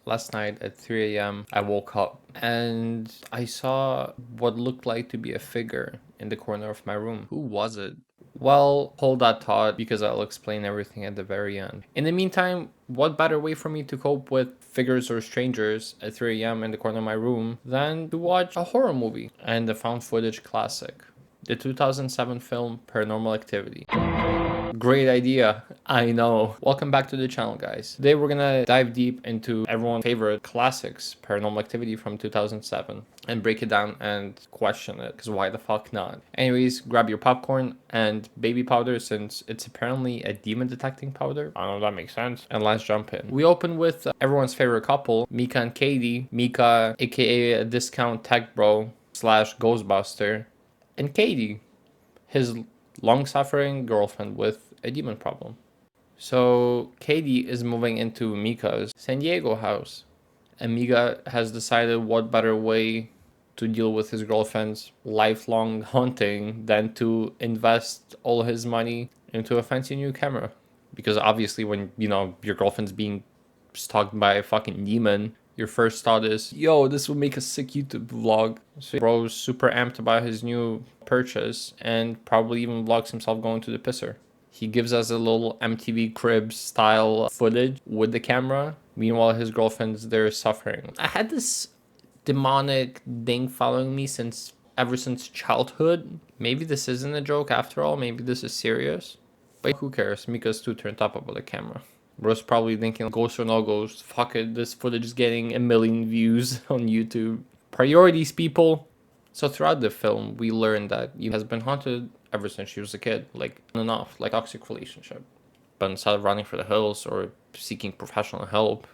Last night at 3 a.m. I woke up and I saw what looked like to be a figure in the corner of my room. Who was it? Well, hold that thought because I'll explain everything at the very end. In the meantime, what better way for me to cope with figures or strangers at 3 a.m. in the corner of my room than to watch a horror movie and the found footage classic, the 2007 film Paranormal Activity. Great idea, I know. Welcome back to the channel, guys. Today we're gonna dive deep into everyone's favorite classics, Paranormal Activity from 2007, and break it down and question it, because why the fuck not? Anyways, grab your popcorn and baby powder, since it's apparently a demon detecting powder. I don't know if that makes sense. And let's jump in. We open with everyone's favorite couple, Mika and Katie. Mika, aka a discount tech bro slash ghostbuster, and Katie, his long-suffering girlfriend with a demon problem. So Katie is moving into Mika's San Diego house, and Mika has decided what better way to deal with his girlfriend's lifelong haunting than to invest all his money into a fancy new camera. Because obviously when, your girlfriend's being stalked by a fucking demon, your first thought is, yo, this would make a sick YouTube vlog. So bro's super amped about his new purchase and probably even vlogs himself going to the pisser. He gives us a little MTV Cribs style footage with the camera. Meanwhile, his girlfriend's there suffering. I had this demonic thing following me ever since childhood. Maybe this isn't a joke after all. Maybe this is serious. But who cares? Mika's too turned up about the camera. Bro's probably thinking, ghost or no ghost, fuck it, this footage is getting 1 million views on YouTube. Priorities, people. So throughout the film, we learn that he has been haunted ever since she was a kid, like on and off, like toxic relationship. But instead of running for the hills or seeking professional help,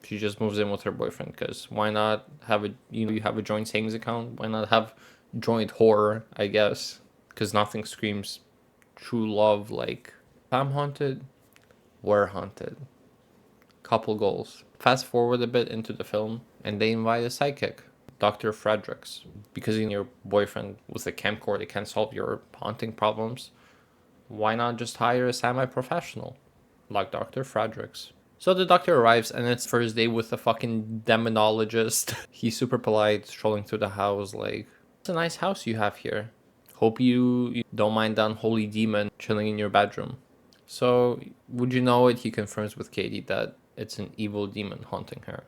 she just moves in with her boyfriend, because why not have you have a joint savings account? Why not have joint horror, I guess? Because nothing screams true love like, I'm haunted, we're haunted. Couple goals. Fast forward a bit into the film, and they invite a psychic, Dr. Fredericks. Because your boyfriend with a camcorder can't solve your haunting problems, why not just hire a semi-professional like Dr. Fredericks? So the doctor arrives, and it's first day with a fucking demonologist. He's super polite, strolling through the house like, it's a nice house you have here. Hope you don't mind the unholy demon chilling in your bedroom. So, would you know it, he confirms with Katie that it's an evil demon haunting her,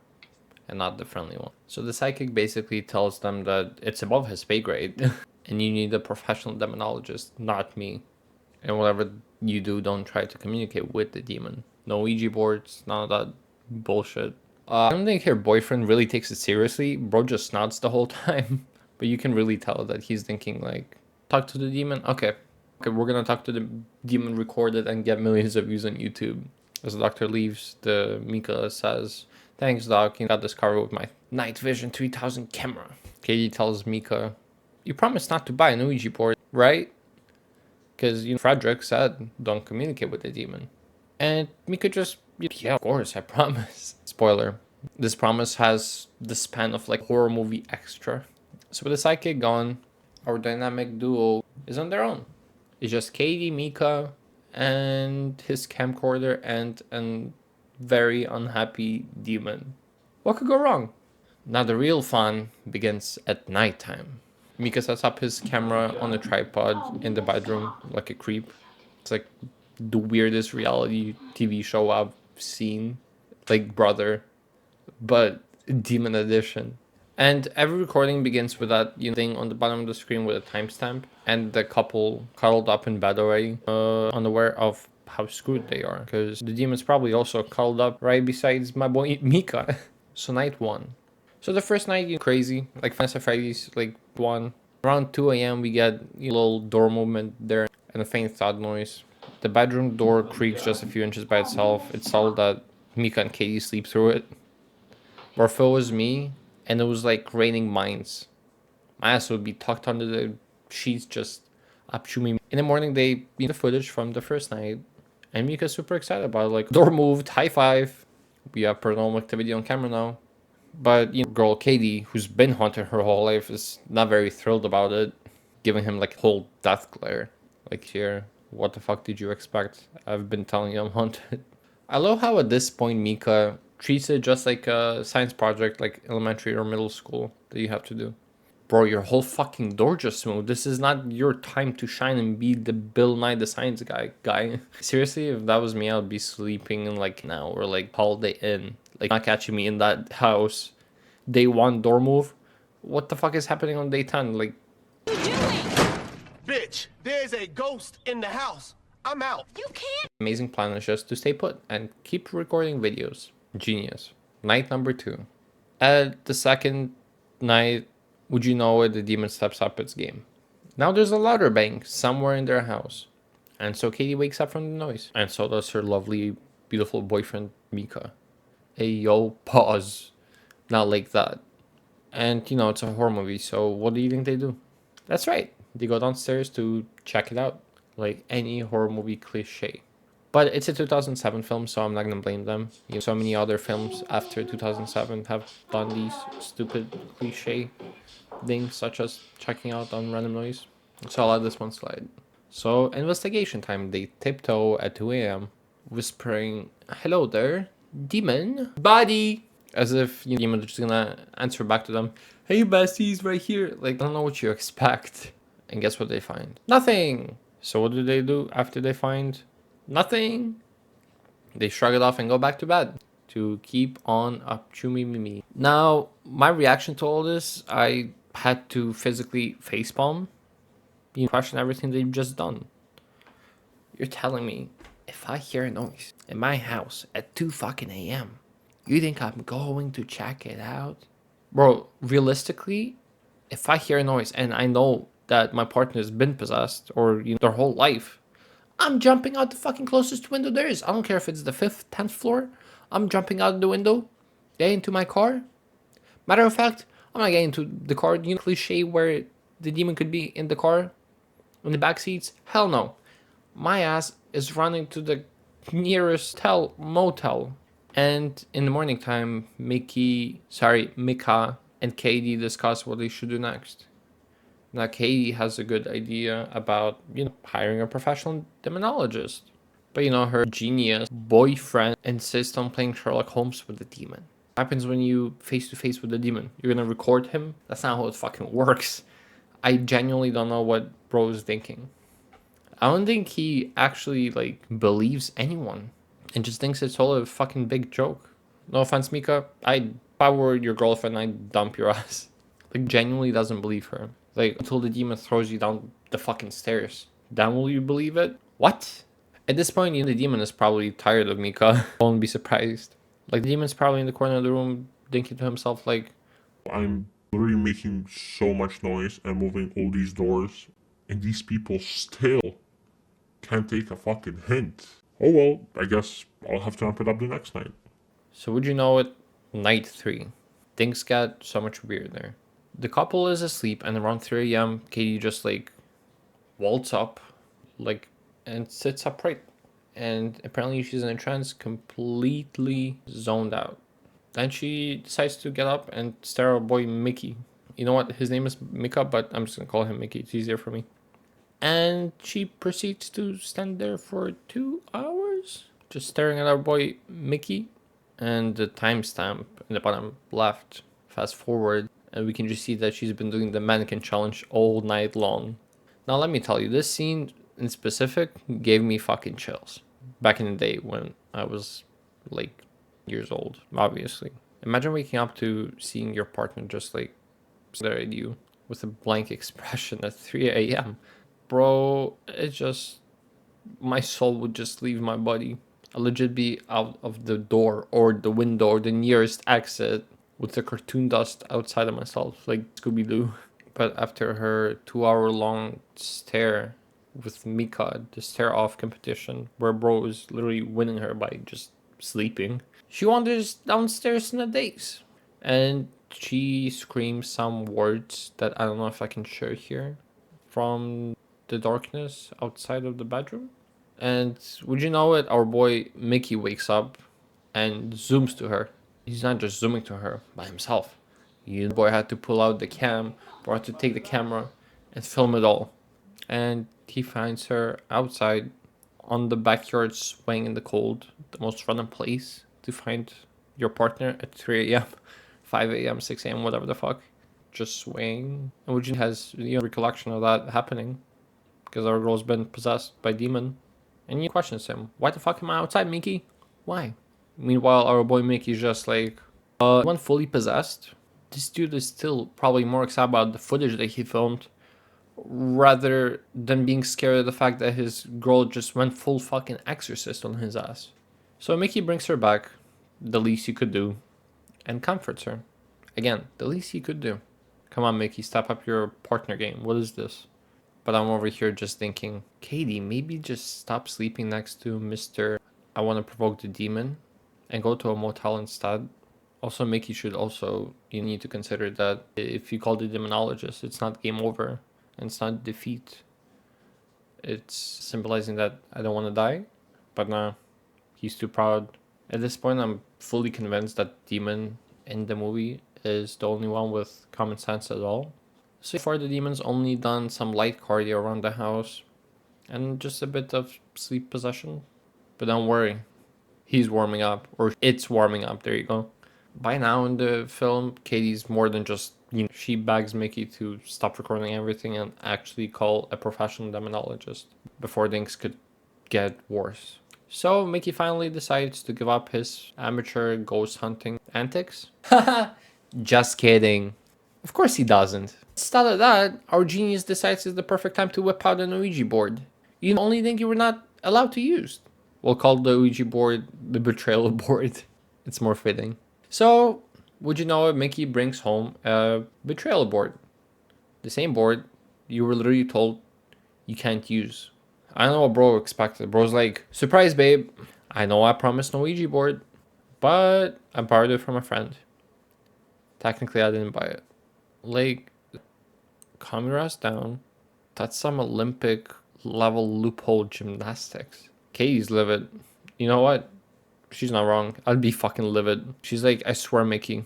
and not the friendly one. So the psychic basically tells them that it's above his pay grade, and you need a professional demonologist, not me. And whatever you do, don't try to communicate with the demon. No Ouija boards, none of that bullshit. I don't think her boyfriend really takes it seriously. Bro just nods the whole time. But you can really tell that he's thinking like, talk to the demon? Okay, we're gonna talk to the demon, record it, and get millions of views on YouTube. As the doctor leaves, the Mika says, thanks doc, you got this covered with my night vision 3000 camera. Katie tells Mika, you promised not to buy an Ouija board, right? Because Frederick said don't communicate with the demon. And Mika just, yeah, of course, I promise. Spoiler, this promise has the span of like horror movie extra. So with the psychic gone, our dynamic duo is on their own. It's just Katie, Mika, and his camcorder and a very unhappy demon. What could go wrong? Now the real fun begins at nighttime. Mika sets up his camera on a tripod in the bedroom like a creep. It's like the weirdest reality TV show I've seen. Like Brother, but demon edition. And every recording begins with that thing on the bottom of the screen with a timestamp, and the couple cuddled up in bed already, unaware of how screwed they are, because the demon's probably also cuddled up right besides my boy Mika. So night one. So the first night, crazy, like Five Freddy's, like 1. Around 2 a.m. we get a little door movement there and a faint thud noise. The bedroom door creaks just a few inches by itself. It's solid that Mika and Katie sleep through it. Or if it was me, and it was like raining mines, my ass would be tucked under the sheets just up to me. In the morning, they the footage from the first night, and Mika's super excited about it. Like, door moved, high five. We have Paranormal Activity on camera now. But girl Katie, who's been haunted her whole life, is not very thrilled about it, giving him like whole death glare. Like, here, what the fuck did you expect? I've been telling you I'm haunted. I love how at this point Mika treats it just like a science project, like elementary or middle school that you have to do. Bro, your whole fucking door just moved. This is not your time to shine and be the Bill Nye the Science guy. Seriously, if that was me, I would be sleeping in like now or like Holiday Inn. Like, not catching me in that house. Day 1 door move. What the fuck is happening on day 10? Like, bitch, there's a ghost in the house. I'm out. You can't. amazing plan is just to stay put and keep recording videos. Genius. Night number 2. At the second night, would you know it, the demon steps up its game. Now there's a louder bang somewhere in their house. And so Katie wakes up from the noise. And so does her lovely, beautiful boyfriend, Mika. Hey, yo, pause. Not like that. And, you know, it's a horror movie, so what do you think they do? That's right. They go downstairs to check it out. Like any horror movie cliche. But it's a 2007 film, so I'm not gonna blame them. You know, so many other films after 2007 have done these stupid cliche things, such as checking out on random noise. So I'll let this one slide. So, investigation time. They tiptoe at 2 a.m. whispering, "Hello there, demon body," as if, you know, demon is just gonna answer back to them, "Hey besties, right here." Like, I don't know what you expect. And guess what they find? Nothing. So what do after they find nothing? They shrug it off and go back to bed to keep on up chummy. Now, my reaction to all this, I had to physically facepalm. You question everything they've just done. You're telling me if I hear a noise in my house at 2 fucking a.m., you think I'm going to check it out? Bro, realistically, if I hear a noise and I know that my partner has been possessed or, you know, their whole life, I'm jumping out the fucking closest window there is. I don't care if it's the 5th, 10th floor. I'm jumping out the window, get into my car. Matter of fact, I'm not getting into the car. You know, cliche where the demon could be in the car, in the back seats. Hell no. My ass is running to the nearest motel. And in the morning time, Mika and Katie discuss what they should do next. Now, Katie has a good idea about, you know, hiring a professional demonologist. But, you know, her genius boyfriend insists on playing Sherlock Holmes with the demon. What happens when you face-to-face with the demon? You're gonna record him? That's not how it fucking works. I genuinely don't know what bro is thinking. I don't think he actually, like, believes anyone. And just thinks it's all a fucking big joke. No offense, Mika. If I were your girlfriend, I'd dump your ass. Like, genuinely doesn't believe her. Like, until the demon throws you down the fucking stairs. Then will you believe it? What? At this point, you know, the demon is probably tired of Mika. Won't be surprised. Like, the demon's probably in the corner of the room thinking to himself, like, I'm literally making so much noise and moving all these doors, and these people still can't take a fucking hint. Oh well, I guess I'll have to amp it up the next night. so would you know it? Night 3. Things got so much weirder. The couple is asleep, and around 3 a.m., Katie just, like, waltz up, like, and sits upright. And apparently she's in a trance, completely zoned out. Then she decides to get up and stare at our boy Mickey. You know what? His name is Mika, but I'm just gonna call him Mickey. It's easier for me. And she proceeds to stand there for 2 hours, just staring at our boy Mickey. And the timestamp in the bottom left, fast forward, and we can just see that she's been doing the mannequin challenge all night long. Now let me tell you, this scene in specific gave me fucking chills. Back in the day when I was like years old, obviously. Imagine waking up to seeing your partner just like stare at you with a blank expression at 3 a.m. Bro, it just, my soul would just leave my body. I'd legit be out of the door or the window or the nearest exit with the cartoon dust outside of myself, like Scooby-Doo. But after her 2-hour-long stare with Mika, the stare-off competition, where bro is literally winning her by just sleeping, she wanders downstairs in a daze. And she screams some words that I don't know if I can share here from the darkness outside of the bedroom. And would you know it, our boy Mickey wakes up and zooms to her. He's not just zooming to her by himself. The boy had to pull out the cam, or had to take the camera and film it all. And he finds her outside on the backyard swaying in the cold, the most random place to find your partner at 3 a.m., 5 a.m., 6 a.m., whatever the fuck, just swaying. And Woojin has, recollection of that happening because our girl's been possessed by demon. And he questions him, why the fuck am I outside, Mickey? Why? Meanwhile, our boy Mickey's just like, when fully possessed, this dude is still probably more excited about the footage that he filmed rather than being scared of the fact that his girl just went full fucking exorcist on his ass. So Mickey brings her back, the least you could do, and comforts her. Again, the least he could do. Come on, Mickey, step up your partner game. What is this? But I'm over here just thinking, Katie, maybe just stop sleeping next to Mr. I want to provoke the demon and go to a motel instead. Also, Mickey should also, you need to consider that if you call the demonologist, it's not game over. And it's not defeat. It's symbolizing that I don't want to die. But nah, he's too proud. At this point, I'm fully convinced that demon in the movie is the only one with common sense at all. So far, the demon's only done some light cardio around the house and just a bit of sleep possession. But don't worry, he's warming up, or it's warming up, there you go. By now in the film, Katie's more than just, she begs Mickey to stop recording everything and actually call a professional demonologist before things could get worse. So Mickey finally decides to give up his amateur ghost hunting antics. Haha, just kidding. Of course he doesn't. Instead of that, our genius decides it's the perfect time to whip out an Ouija board. You the only thing you were not allowed to use. We'll call the Ouija board the betrayal board. It's more fitting. So, would you know it, Mickey brings home a betrayal board. The same board you were literally told you can't use. I don't know what bro expected. Bro's like, surprise babe, I know I promised no Ouija board, but I borrowed it from a friend. Technically I didn't buy it. Like, calm your ass down. That's some Olympic level loophole gymnastics. Katie's livid. You know what? She's not wrong. I'd be fucking livid. She's like, I swear, Mickey,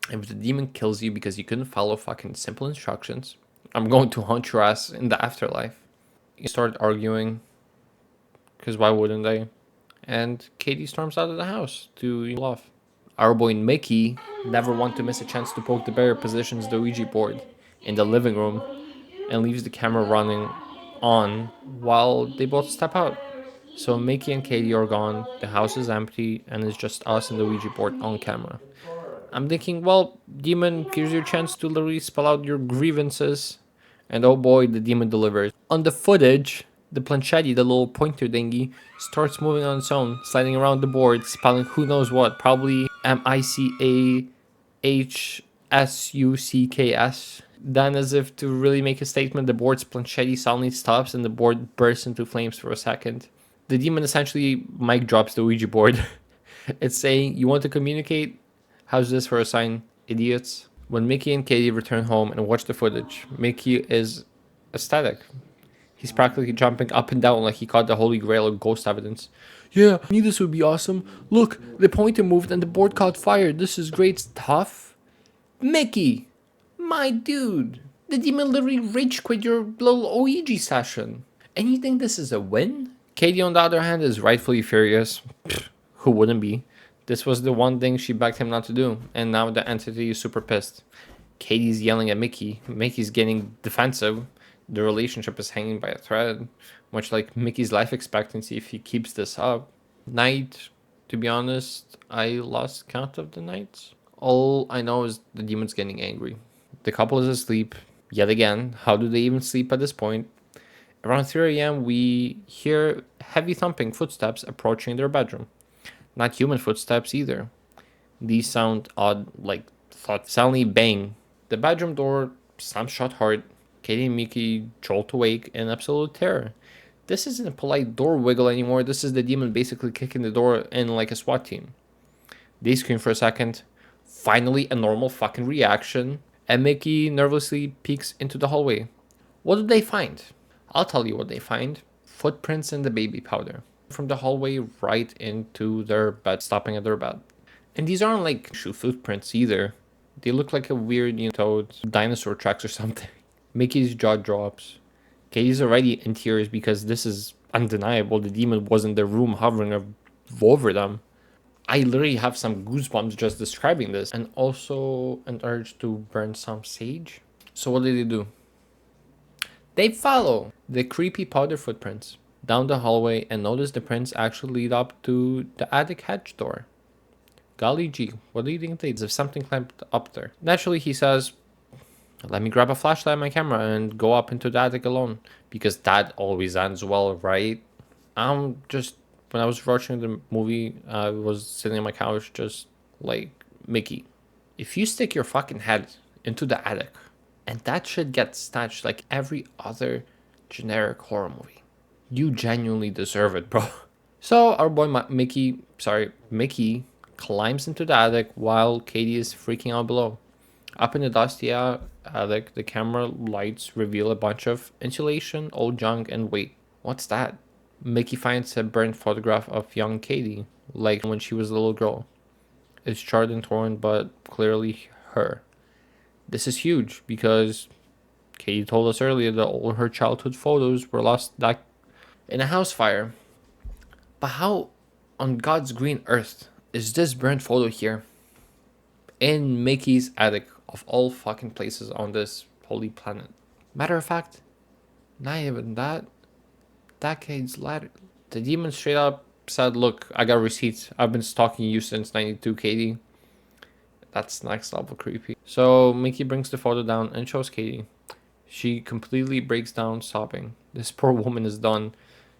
if the demon kills you because you couldn't follow fucking simple instructions, I'm going to haunt your ass in the afterlife. You start arguing, because why wouldn't they? And Katie storms out of the house to off. Our boy Mickey never want to miss a chance to poke the bear, positions the Ouija board in the living room and leaves the camera running on while they both step out. So Mickey and Katie are gone, the house is empty, and it's just us and the Ouija board on camera. I'm thinking, well, demon, here's your chance to literally spell out your grievances. And oh boy, the demon delivers. On the footage, the planchetti, the little pointer thingy, starts moving on its own, sliding around the board, spelling who knows what, probably 𝐬𝐻𝐫𝐞𝐿. Then, as if to really make a statement, the board's planchetti suddenly stops and the board bursts into flames for a second. The demon essentially mic drops the Ouija board. It's saying, you want to communicate? How's this for a sign, idiots? When Mickey and Katie return home and watch the footage, Mickey is ecstatic. He's practically jumping up and down like he caught the holy grail of ghost evidence. Yeah, I knew this would be awesome. Look, the pointer moved and the board caught fire. This is great stuff. Mickey, my dude, the demon literally rage quit your little Ouija session. And you think this is a win? Katie, on the other hand, is rightfully furious. Pfft, who wouldn't be? This was the one thing she begged him not to do, and now the entity is super pissed. Katie's yelling at Mickey. Mickey's getting defensive. The relationship is hanging by a thread, much like Mickey's life expectancy if he keeps this up. Night, to be honest, I lost count of the nights. All I know is the demon's getting angry. The couple is asleep, yet again. How do they even sleep at this point? Around 3 a.m., we hear heavy thumping footsteps approaching their bedroom. Not human footsteps either. These sound odd, like thought. Suddenly, bang. The bedroom door slams shut hard. Katie and Mickey jolt awake in absolute terror. This isn't a polite door wiggle anymore. This is the demon basically kicking the door in like a SWAT team. They scream for a second. Finally, a normal fucking reaction. And Mickey nervously peeks into the hallway. What do they find? I'll tell you what they find. Footprints in the baby powder. From the hallway right into their bed, stopping at their bed. And these aren't like shoe footprints either. They look like a weird, toad, dinosaur tracks or something. Mickey's jaw drops. Katie's already in tears because this is undeniable. The demon was in the room hovering over them. I literally have some goosebumps just describing this, and also an urge to burn some sage. So what did they do? They follow the creepy powder footprints down the hallway and notice the prints actually lead up to the attic hatch door. Golly gee, what do you think they did if something climbed up there? Naturally, he says, let me grab a flashlight and my camera and go up into the attic alone. Because that always ends well, right? When I was watching the movie, I was sitting on my couch just like, Mickey, if you stick your fucking head into the attic and that shit gets snatched like every other generic horror movie, you genuinely deserve it, bro. So our boy Mickey climbs into the attic while Katie is freaking out below. Up in the dusty attic, the camera lights reveal a bunch of insulation, old junk, and wait, what's that? Mickey finds a burnt photograph of young Katie, like when she was a little girl. It's charred and torn, but clearly her. This is huge because Katie told us earlier that all her childhood photos were lost in a house fire. But how on God's green earth is this burnt photo here? In Mickey's attic, of all fucking places on this holy planet. Matter of fact, not even that. Decades later, the demon straight up said, look, I got receipts. I've been stalking you since 92, Katie. That's next level creepy. So Mickey brings the photo down and shows Katie. She completely breaks down sobbing. This poor woman is done.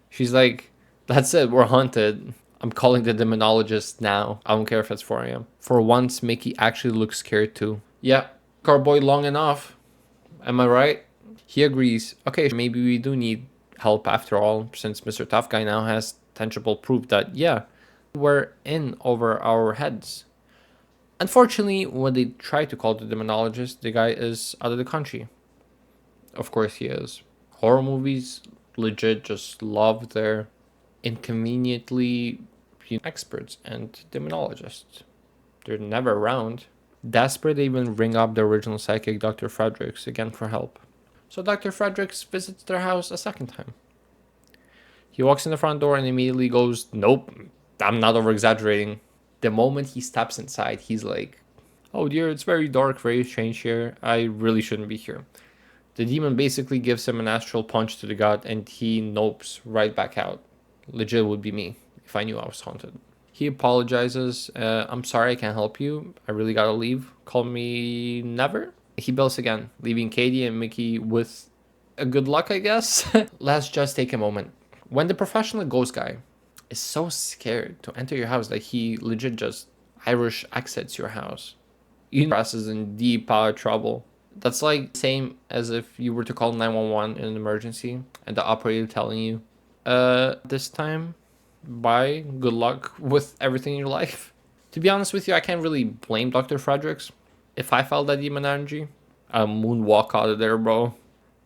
She's like, that's it, we're haunted. I'm calling the demonologist now. I don't care if it's 4 a.m. For once, Mickey actually looks scared too. Yeah, our boy long enough. Am I right? He agrees. Okay, maybe we do need help after all, since Mr. Tough Guy now has tangible proof that, yeah, we're in over our heads. Unfortunately, when they try to call the demonologist, the guy is out of the country. Of course he is. Horror movies legit just love their inconveniently experts and demonologists. They're never around. Desperate, they even ring up the original psychic Dr. Fredericks again for help. So Dr. Fredericks visits their house a second time. He walks in the front door and immediately goes, nope, I'm not over-exaggerating. The moment he steps inside, he's like, oh dear, it's very dark, very strange here. I really shouldn't be here. The demon basically gives him an astral punch to the gut and he nopes right back out. Legit would be me if I knew I was haunted. He apologizes. I'm sorry I can't help you. I really gotta leave. Call me never. He bails again, leaving Katie and Mickey with a good luck, I guess. Let's just take a moment. When the professional ghost guy is so scared to enter your house that he legit just Irish exits your house, you is in deep trouble. That's like the same as if you were to call 911 in an emergency and the operator telling you, this time, bye, good luck with everything in your life. To be honest with you, I can't really blame Dr. Fredericks. If I felt that demon energy, I'll moonwalk out of there, bro.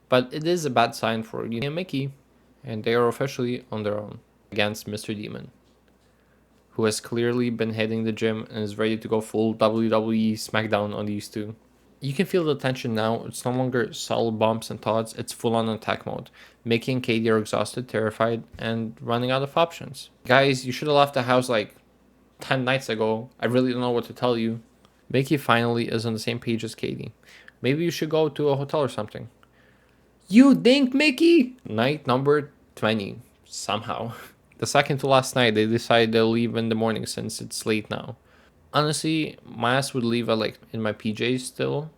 But it is a bad sign for you and Mickey, and they are officially on their own against Mr. Demon, who has clearly been hitting the gym and is ready to go full WWE SmackDown on these two. You can feel the tension now. It's no longer subtle bumps and thoughts, it's full-on attack mode. Mickey and Katie are exhausted, terrified, and running out of options. Guys, you should have left the house like 10 nights ago. I really don't know what to tell you. Mickey finally is on the same page as Katie. Maybe you should go to a hotel or something. You think, Mickey? Night number 20, somehow. The second to last night, they decide they'll leave in the morning since it's late now. Honestly, my ass would leave in my PJs still.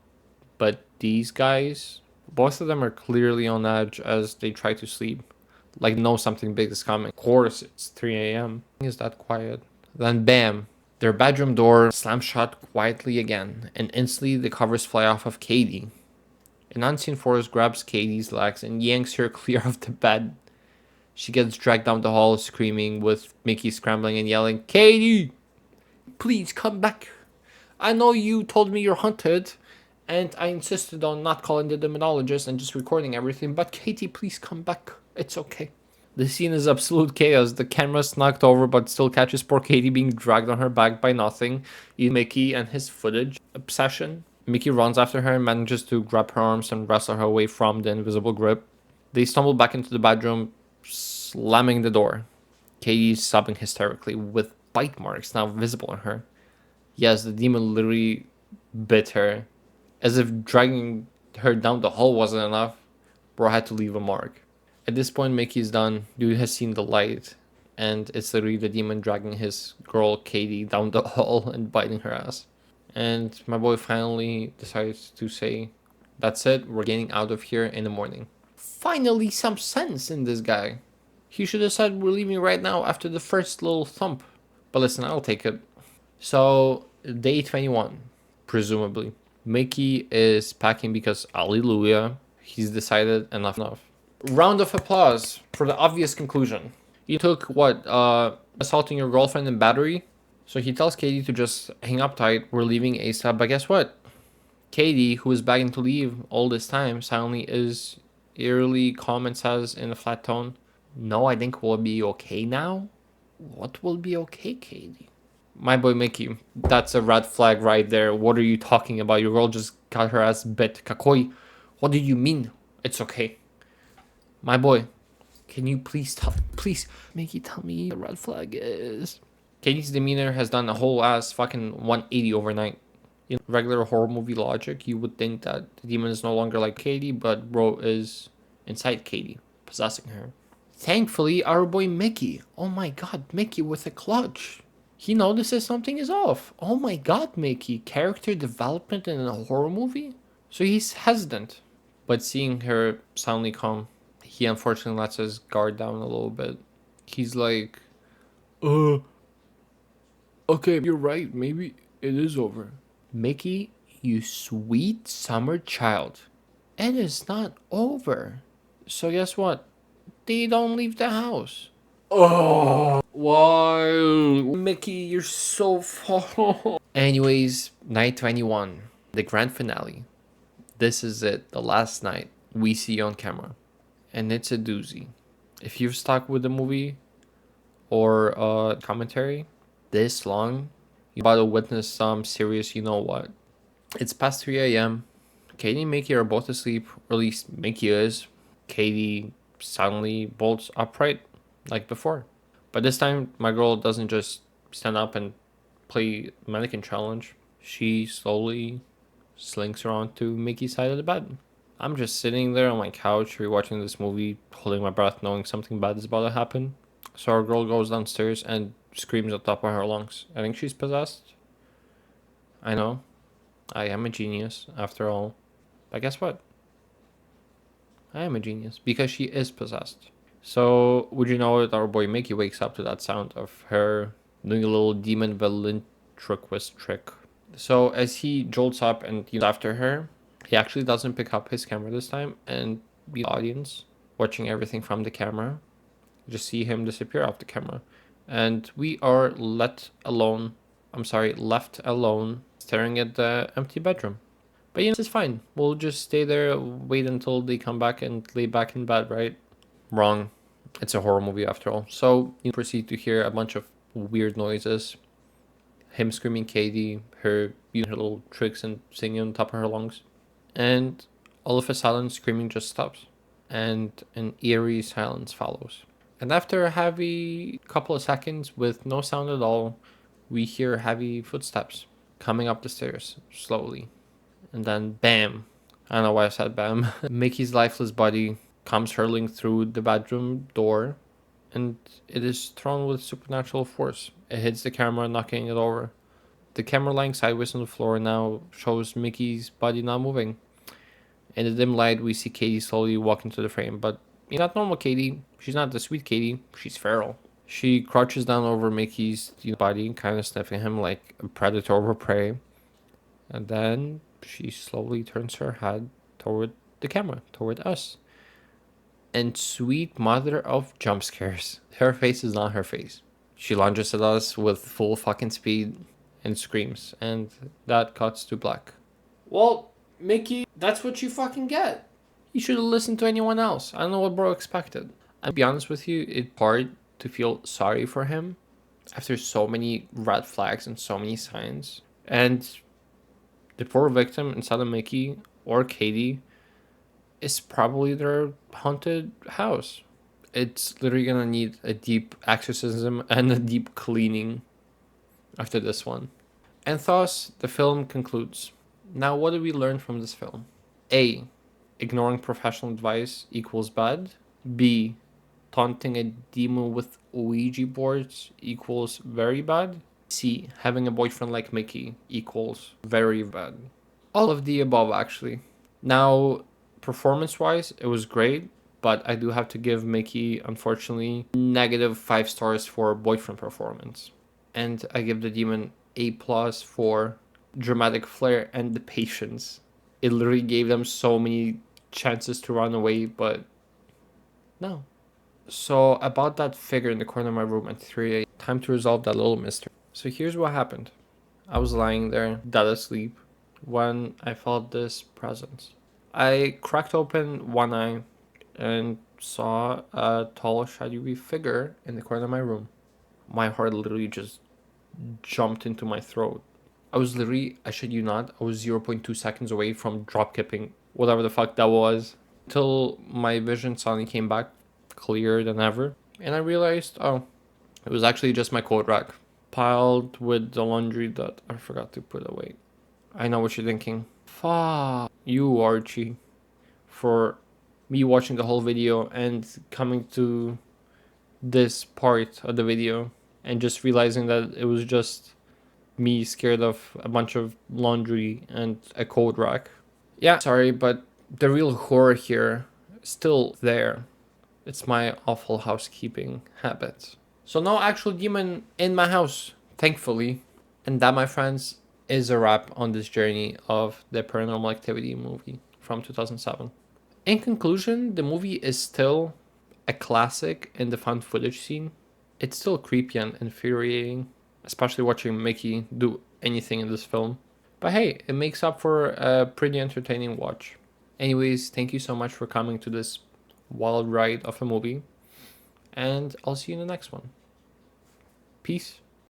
But these guys, both of them are clearly on edge as they try to sleep. Like know something big is coming. Of course, it's 3 a.m. Is that quiet? Then bam, their bedroom door slams shut quietly again. And instantly the covers fly off of Katie. An unseen force grabs Katie's legs and yanks her clear of the bed. She gets dragged down the hall screaming with Mickey scrambling and yelling, Katie! Please come back. I know you told me you're haunted and I insisted on not calling the demonologist and just recording everything, but Katie, please come back. It's okay. The scene is absolute chaos. The camera's knocked over but still catches poor Katie being dragged on her back by nothing. Mickey and his footage obsession. Mickey runs after her and manages to grab her arms and wrestle her away from the invisible grip. They stumble back into the bedroom, slamming the door. Katie's sobbing hysterically with bite marks now visible on her. Yes, the demon literally bit her. As if dragging her down the hall wasn't enough, bro had to leave a mark. At this point, Mickey's done. Dude has seen the light. And it's literally the demon dragging his girl Katie down the hall and biting her ass. And my boy finally decides to say, that's it, we're getting out of here in the morning. Finally some sense in this guy. He should have said we're leaving right now after the first little thump. But listen, I'll take it. So, day 21, presumably. Mickey is packing because, hallelujah, he's decided enough. Round of applause for the obvious conclusion. You took, what, assaulting your girlfriend and battery? So he tells Katie to just hang up tight, we're leaving ASAP, but guess what? Katie, who is begging to leave all this time, silently is eerily calm and says in a flat tone, no, I think we'll be okay now. What will be okay, Katie? My boy Mickey, that's a red flag right there. What are you talking about? Your girl just got her ass bit. 𝐾𝐭, what do you mean? It's okay. My boy, can you please Mickey, tell me the red flag is? Katie's demeanor has done a whole ass fucking 180 overnight. In regular horror movie logic, you would think that the demon is no longer like Katie, but bro is inside Katie, possessing her. Thankfully, our boy Mickey. Oh my god, Mickey with a clutch. He notices something is off. Oh my god, Mickey. Character development in a horror movie? So he's hesitant. But seeing her soundly calm, he unfortunately lets his guard down a little bit. He's like, okay, you're right. Maybe it is over. Mickey, you sweet summer child. It is not over. So guess what? They don't leave the house. Oh, why? Mickey, you're so far. Anyways, night 21, the grand finale. This is it, the last night we see on camera. And it's a doozy. If you've stuck with the movie or commentary this long, you're about to witness some serious you know what. It's past 3 a.m. Katie and Mickey are both asleep, or at least Mickey is. Katie suddenly bolts upright like before. But this time, my girl doesn't just stand up and play mannequin challenge. She slowly slinks around to Mickey's side of the bed. I'm just sitting there on my couch rewatching this movie, holding my breath, knowing something bad is about to happen. So our girl goes downstairs and screams at the top of her lungs. I think she's possessed. I know. I am a genius, after all. But guess what? I am a genius, because she is possessed. So, would you know it, our boy Mickey wakes up to that sound of her doing a little demon ventriloquist trick. So, as he jolts up and after her, he actually doesn't pick up his camera this time, and the audience, watching everything from the camera, just see him disappear off the camera. And we are left alone, staring at the empty bedroom. But this is fine. We'll just stay there, wait until they come back and lay back in bed, right? Wrong. It's a horror movie after all. So you proceed to hear a bunch of weird noises. Him screaming Katie, her using her little tricks and singing on top of her lungs. And all of a sudden, screaming just stops. And an eerie silence follows. And after a heavy couple of seconds with no sound at all, we hear heavy footsteps coming up the stairs slowly. And then bam. I don't know why I said bam. Mickey's lifeless body comes hurtling through the bedroom door, and it is thrown with supernatural force. It hits the camera, knocking it over. The camera lying sideways on the floor now shows Mickey's body not moving. In the dim light, we see Katie slowly walk into the frame, but not normal Katie. She's not the sweet Katie. She's feral. She crouches down over Mickey's body, kind of sniffing him like a predator over prey. And then she slowly turns her head toward the camera, toward us. And sweet mother of jump scares, her face is not her face. She lunges at us with full fucking speed and screams, and that cuts to black. Well, Mickey, that's what you fucking get. You should have listened to anyone else. I don't know what bro expected. I'll be honest with you, it's hard to feel sorry for him after so many red flags and so many signs. And the poor victim instead of Mickey or Katie is probably their haunted house. It's literally gonna need a deep exorcism and a deep cleaning after this one. And thus, the film concludes. Now, what did we learn from this film? A. Ignoring professional advice equals bad. B. Taunting a demon with Ouija boards equals very bad. C. Having a boyfriend like Mickey equals very bad. All of the above, actually. Now, performance-wise, it was great, but I do have to give Mickey, unfortunately, -5 stars for boyfriend performance. And I give the demon A+ for dramatic flair and the patience. It literally gave them so many chances to run away, but no. So about that figure in the corner of my room at 3 a.m., time to resolve that little mystery. So here's what happened. I was lying there, dead asleep, when I felt this presence. I cracked open one eye and saw a tall, shadowy figure in the corner of my room. My heart literally just jumped into my throat. I was literally, I shit you not, I was 0.2 seconds away from dropkipping whatever the fuck that was. Until my vision suddenly came back clearer than ever. And I realized, oh, it was actually just my coat rack piled with the laundry that I forgot to put away. I know what you're thinking. Fuck you, Archie, for me watching the whole video and coming to this part of the video and just realizing that it was just me scared of a bunch of laundry and a coat rack. Yeah, sorry, but the real horror here is still there. It's my awful housekeeping habits. So no actual demon in my house, thankfully. And that, my friends, is a wrap on this journey of the Paranormal Activity movie from 2007. In conclusion, the movie is still a classic in the found footage scene. It's still creepy and infuriating, especially watching Mickey do anything in this film. But hey, it makes up for a pretty entertaining watch. Anyways, thank you so much for coming to this wild ride of a movie, and I'll see you in the next one. Peace.